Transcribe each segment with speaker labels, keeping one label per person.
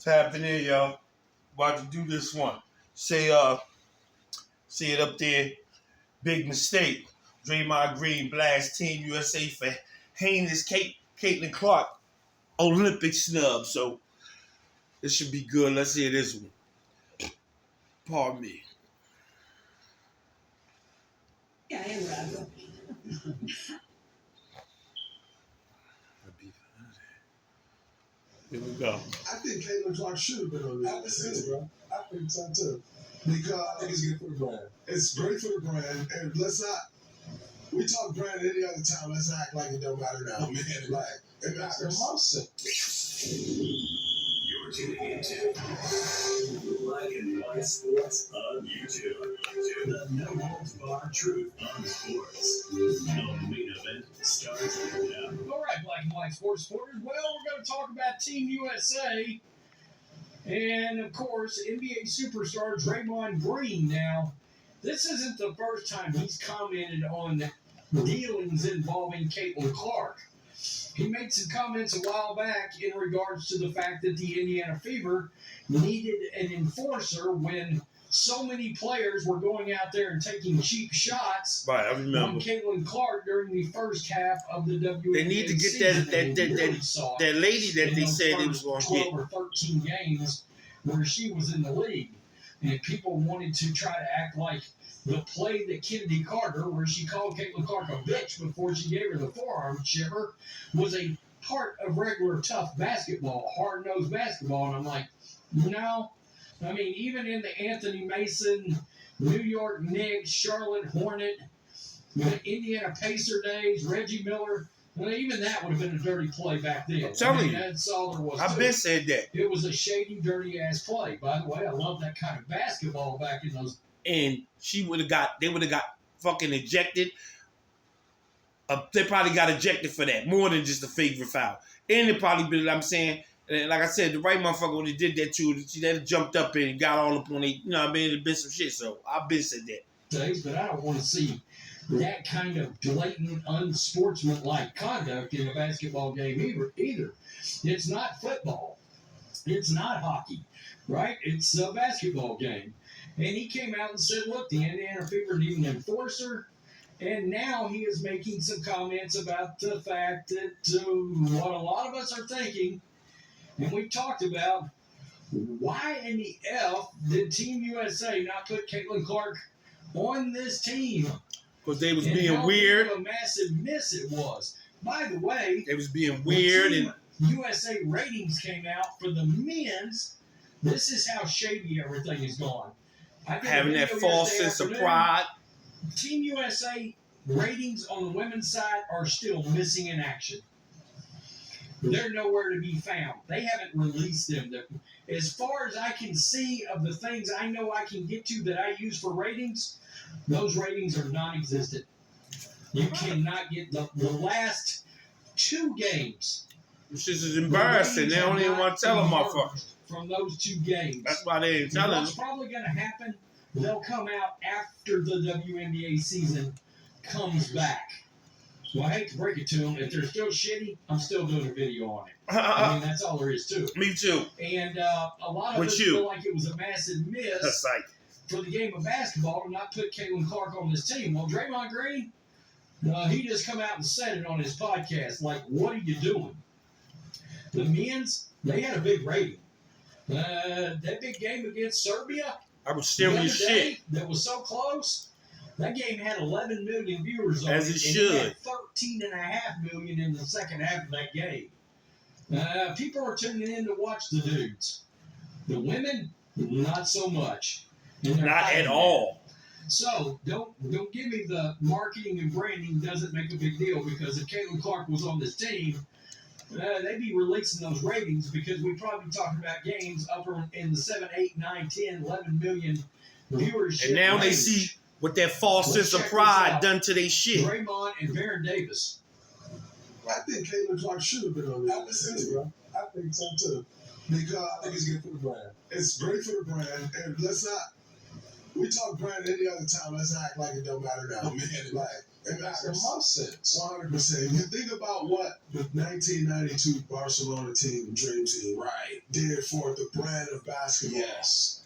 Speaker 1: Tapping in, y'all. About to do this one. Say it up there. Big mistake. Draymond Green blast Team USA for heinous Catlin Clark Olympic snub. So this should be good. Let's hear this one. Pardon me.
Speaker 2: Yeah, I am rather.
Speaker 1: Here we go.
Speaker 3: I think Catlin Clark should have been on this, bro. I think so too. Because I think it's good for the brand. It's great for the brand, and let's not. We talk brand any other time. Let's act like it don't matter now, man. Like it matters.
Speaker 4: You're tuning into Black and White Sports on YouTube. The no holds barred truth on sports. No main event starts now.
Speaker 5: All right, Black and White Sports supporters. Well, we're going to talk about Team USA. And, of course, NBA superstar Draymond Green. Now, this isn't the first time he's commented on dealings involving Catlin Clark. He made some comments a while back in regards to the fact that the Indiana Fever needed an enforcer when so many players were going out there and taking cheap shots
Speaker 1: Right, I remember.
Speaker 5: on Catlin Clark during the first half of the WNBA
Speaker 1: They need to get
Speaker 5: season.
Speaker 1: that lady that they said they was going to get.
Speaker 5: 12 or 13 games where she was in the league. And people wanted to try to act like the play that Kennedy Carter, where she called Catlin Clark a bitch before she gave her the forearm shiver, was a part of regular tough basketball, hard-nosed basketball. And I'm like, no. I mean, even in the Anthony Mason, New York Knicks, Charlotte Hornet, the Indiana Pacer days, Reggie Miller, well, even that would have been a dirty play back then.
Speaker 1: I'm telling you.
Speaker 5: That's all there was.
Speaker 1: I've been said that.
Speaker 5: It was a shady, dirty-ass play. By the way, I love that kind of basketball back in those.
Speaker 1: And they would have got fucking ejected. They probably got ejected for that, more than just a favorite foul. And it probably been, I'm saying, like I said, the right motherfucker when they did that too, they jumped up and got all up on it. You know what I mean? It been some shit. So I've been said that.
Speaker 5: Days, but I don't want to see that kind of blatant, unsportsmanlike conduct in a basketball game either. It's not football. It's not hockey, right? It's a basketball game. And he came out and said, look, the Indiana Fever need an enforcer. And now he is making some comments about the fact that what a lot of us are thinking, and we've talked about, why in the F did Team USA not put Catlin Clark on this team?
Speaker 1: Because they was
Speaker 5: And
Speaker 1: being
Speaker 5: how
Speaker 1: weird.
Speaker 5: big of a massive miss it was. By the way,
Speaker 1: They was being weird.
Speaker 5: Team
Speaker 1: And
Speaker 5: USA ratings came out for the men's. This is how shady everything is gone. I did a
Speaker 1: having that
Speaker 5: video
Speaker 1: false
Speaker 5: yesterday
Speaker 1: sense of
Speaker 5: afternoon.
Speaker 1: pride.
Speaker 5: Team USA ratings on the women's side are still missing in action. They're nowhere to be found. They haven't released them. As far as I can see of the things I know I can get to that I use for ratings, those ratings are non-existent. You cannot get the last 2 games.
Speaker 1: This shit is embarrassing. They don't even want to tell them, motherfuckers.
Speaker 5: From those 2 games.
Speaker 1: That's why they ain't
Speaker 5: And
Speaker 1: telling
Speaker 5: what's
Speaker 1: them.
Speaker 5: probably going to happen, they'll come out after the WNBA season comes back. So I hate to break it to them. If they're still shitty, I'm still doing a video on it. I mean, that's all there is to it.
Speaker 1: Me too.
Speaker 5: And a lot of
Speaker 1: With
Speaker 5: us
Speaker 1: you.
Speaker 5: feel like it was a massive miss
Speaker 1: That's like,
Speaker 5: for the game of basketball to not put Catlin Clark on this team. Well, Draymond Green, he just come out and said it on his podcast. Like, what are you doing? The men's, they had a big rating. That big game against Serbia,
Speaker 1: I was
Speaker 5: the
Speaker 1: staring
Speaker 5: other
Speaker 1: your shit.
Speaker 5: day, that was so close. That game had 11 million viewers on
Speaker 1: As
Speaker 5: it.
Speaker 1: it
Speaker 5: and
Speaker 1: should.
Speaker 5: had 13.5 million in the second half of that game. People are tuning in to watch the dudes. The women, not so much. And they're
Speaker 1: Not
Speaker 5: hiding
Speaker 1: at
Speaker 5: that.
Speaker 1: all.
Speaker 5: So don't give me the marketing and branding doesn't make a big deal, because if Catlin Clark was on this team, they'd be releasing those ratings, because we'd probably be talking about games up in the 7, 8, 9, 10, 11 million viewership.
Speaker 1: And now they
Speaker 5: range.
Speaker 1: see what that false
Speaker 5: Let's
Speaker 1: sense of
Speaker 5: check this
Speaker 1: pride
Speaker 5: out.
Speaker 1: done to their shit.
Speaker 5: Draymond and Baron Davis.
Speaker 3: I think Catlin Clark should have been on this, bro. I think so too. Because I think it's good for the brand. It's great for the brand, and let's not. We talk brand any other time. Let's act like it don't matter now, man. Like And that makes most sense. 100%. If you think about what the 1992 Barcelona team, Dream Team, did for the brand of basketball. Yes.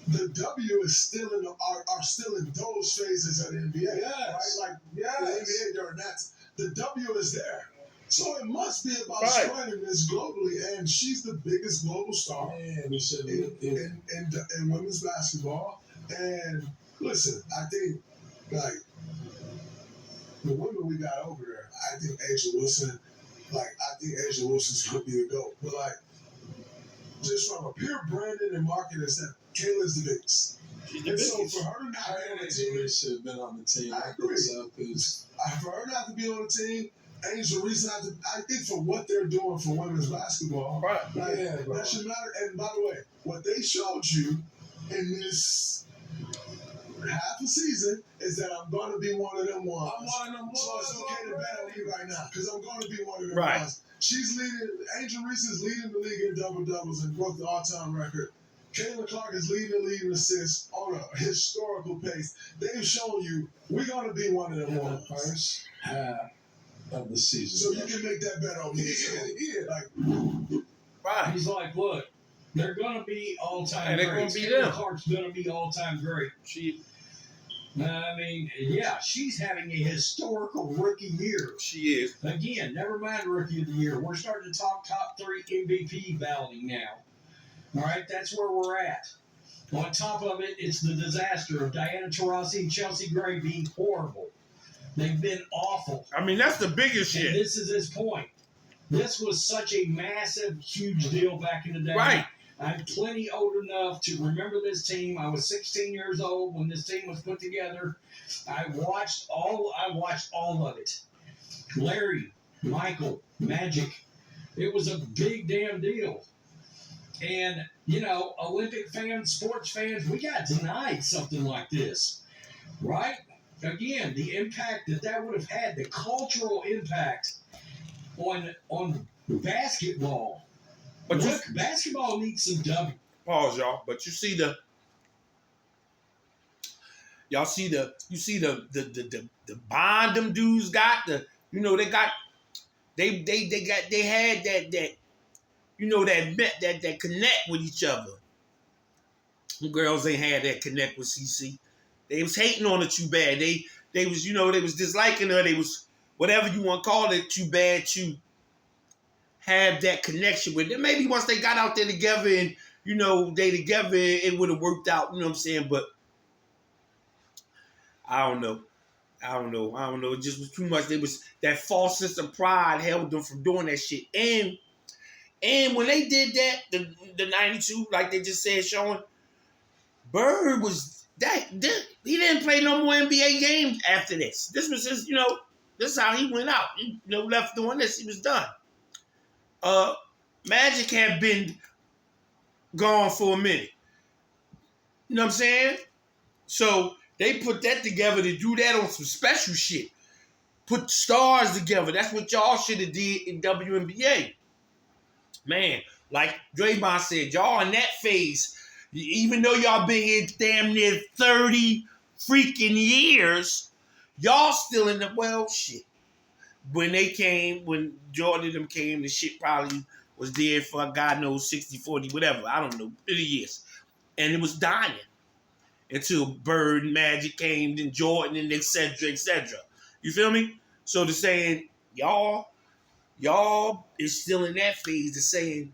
Speaker 3: The W is still are still in those phases of the NBA. Yes. Right? Like the NBA during that, the W is there. So it must be about spreading this globally, and she's the biggest global star in women's basketball. And listen, I think like the women we got over there, I think Asia Wilson's gonna be a GOAT. But like, just from a pure branding and marketing standpoint, Kayla's the biggest.
Speaker 1: She's the
Speaker 3: biggest.
Speaker 1: biggest.
Speaker 3: So for her not to be on the team, should have been on the team. I agree. For her not to be on the team, Angel Reese not to. I think for what they're doing for women's basketball, that should matter. And by the way, what they showed you in this half a season is that I'm going to be one of them ones. I'm one of them ones. So it's okay to bet on me right now because I'm going to be one of them ones. She's leading. Angel Reese is leading the league in double doubles and broke the all-time record. Catlin Clark is leading the league in assists on a historical pace. They've shown you we're going to be one of them ones. First half of the season. So you can make that bet on me.
Speaker 5: He's like, look, they're going to be all-time
Speaker 1: greats.
Speaker 5: They're going to be them. Clark's going to be all-time great. I mean, she's having a historical rookie year.
Speaker 1: She is.
Speaker 5: Again, never mind rookie of the year. We're starting to talk top 3 MVP balloting now. All right, that's where we're at. On top of it, it's the disaster of Diana Taurasi and Chelsea Gray being horrible. They've been awful.
Speaker 1: I mean, that's the biggest shit.
Speaker 5: And this is his point. This was such a massive, huge deal back in the day.
Speaker 1: Right.
Speaker 5: I'm plenty old enough to remember this team. I was 16 years old when this team was put together. I watched all of it. Larry, Michael, Magic. It was a big damn deal. And, Olympic fans, sports fans, we got denied something like this. Right? Again, the impact that would have had, the cultural impact on basketball. But look, basketball needs some W.
Speaker 1: Pause, y'all. But you see the bond them dudes got they had that connect with each other. The girls ain't had that connect with CC. They was hating on her too bad. They was they was disliking her. They was whatever you want to call it too bad to have that connection with them. Maybe once they got out there together and they together, it would have worked out. You know what I'm saying? But I don't know. It just was too much. There was that false sense of pride held them from doing that shit. And when they did that, the 92, like they just said, showing, Bird was that he didn't play no more NBA games after this. This was his, this is how he went out. He left doing this. He was done. Magic had been gone for a minute. You know what I'm saying? So they put that together to do that on some special shit. Put stars together. That's what y'all should have did in WNBA. Man, like Draymond said, y'all in that phase, even though y'all been here damn near 30 freaking years, y'all still in the, shit. When Jordan and them came, the shit probably was there for, God knows, 60, 40, whatever. I don't know, 30 years. And it was dying until Bird and Magic came, then Jordan, and et cetera, et cetera. You feel me? So they're saying, y'all is still in that phase of saying,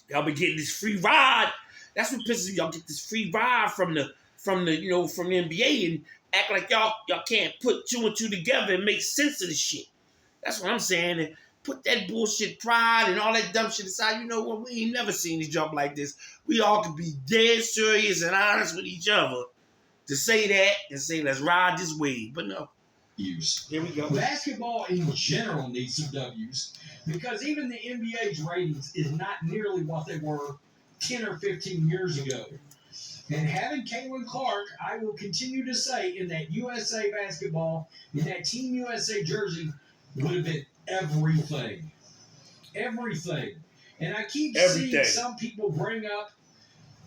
Speaker 1: y'all been getting this free ride. That's what pisses me. Y'all get this free ride from the NBA and act like y'all can't put 2 and 2 together and make sense of the shit. That's what I'm saying. And put that bullshit pride and all that dumb shit aside. You know what? We ain't never seen this jump like this. We all could be dead serious and honest with each other to say that and say, let's ride this wave. But no.
Speaker 5: Here we go. Basketball in general needs some W's because even the NBA's ratings is not nearly what they were 10 or 15 years ago. And having Catlin Clark, I will continue to say, in that USA basketball, in that Team USA jersey, would have been everything. Everything. And I keep seeing some people bring up,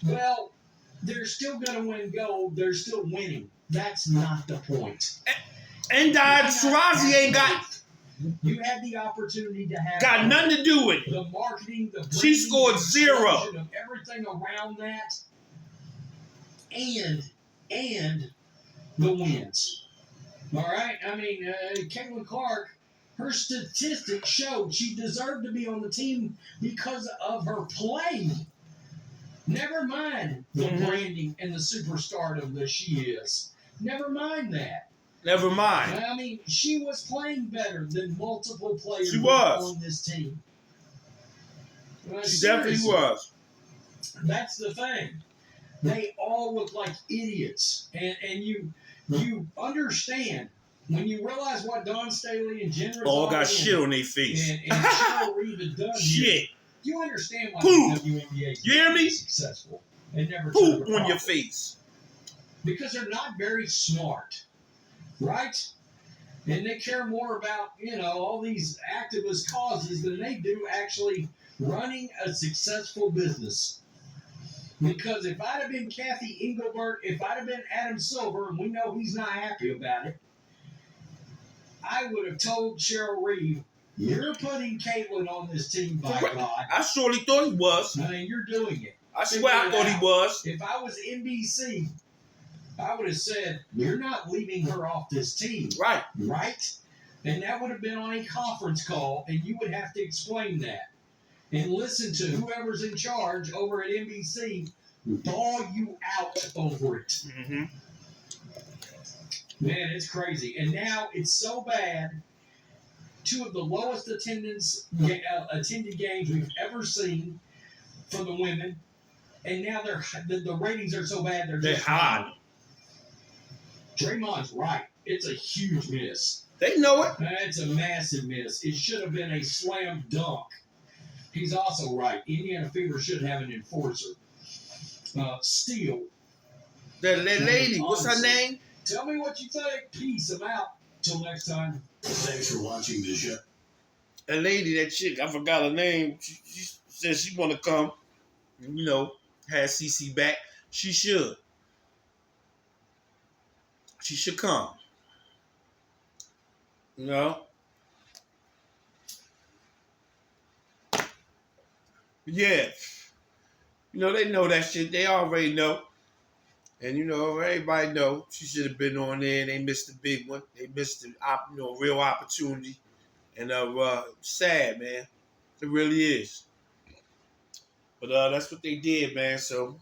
Speaker 5: they're still going to win gold. They're still winning. That's not the point.
Speaker 1: And Tarazi ain't
Speaker 5: You had the opportunity to have
Speaker 1: got nothing to do with it.
Speaker 5: the marketing, the branding,
Speaker 1: She scored
Speaker 5: the
Speaker 1: 0.
Speaker 5: explosion of everything around that, and the wins. All right, I mean, Catlin Clark, her statistics showed she deserved to be on the team because of her play. Never mind the branding and the superstardom that she is. Never mind that.
Speaker 1: Never mind.
Speaker 5: I mean, she was playing better than multiple players
Speaker 1: She was.
Speaker 5: on this team.
Speaker 1: She definitely was.
Speaker 5: That's the thing. They all look like idiots. And you understand when you realize what Don Staley and Jen
Speaker 1: All
Speaker 5: Rosado
Speaker 1: got shit on their face.
Speaker 5: and Cheryl Reeve had done
Speaker 1: Shit.
Speaker 5: here, you understand why
Speaker 1: Poop.
Speaker 5: the WNBA is
Speaker 1: You hear me?
Speaker 5: successful and never
Speaker 1: Poop
Speaker 5: turned a
Speaker 1: on your
Speaker 5: profit.
Speaker 1: face.
Speaker 5: Because they're not very smart, right? And they care more about, all these activist causes than they do actually running a successful business. Because if I'd have been Kathy Engelbert, if I'd have been Adam Silver, and we know he's not happy about it, I would have told Cheryl Reeve, you're putting Caitlin on this team, by God.
Speaker 1: I surely thought he was.
Speaker 5: I mean, you're doing it.
Speaker 1: I swear I thought he was.
Speaker 5: If I was NBC, I would have said, you're not leaving her off this team.
Speaker 1: Right.
Speaker 5: Right? And that would have been on a conference call, and you would have to explain that. And listen to whoever's in charge over at NBC thaw you out over it.
Speaker 1: Mm-hmm.
Speaker 5: Man, it's crazy. And now it's so bad. 2 of the lowest attended games we've ever seen for the women. And now the ratings are so bad
Speaker 1: They're hot.
Speaker 5: Draymond's right. It's a huge miss.
Speaker 1: They know it.
Speaker 5: It's a massive miss. It should have been a slam dunk. He's also right. Indiana Fever should have an enforcer. Steele.
Speaker 1: That lady, what's her name?
Speaker 5: Tell me what you think. Peace. I'm out. Till next time.
Speaker 4: Thanks for watching the show.
Speaker 1: That lady, that chick, I forgot her name. She said she want to come, have CC back. She should. She should come. Yeah. They know that shit. They already know. And, everybody know she should have been on there. They missed the big one. They missed the real opportunity. And sad, man. It really is. But that's what they did, man. So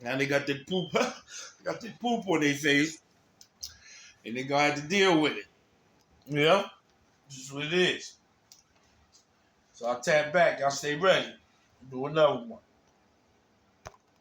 Speaker 1: now they got their poop. On their face. And they gonna have to deal with it. Yeah? Just what it is. So I'll tap back. Y'all stay ready. Do another one.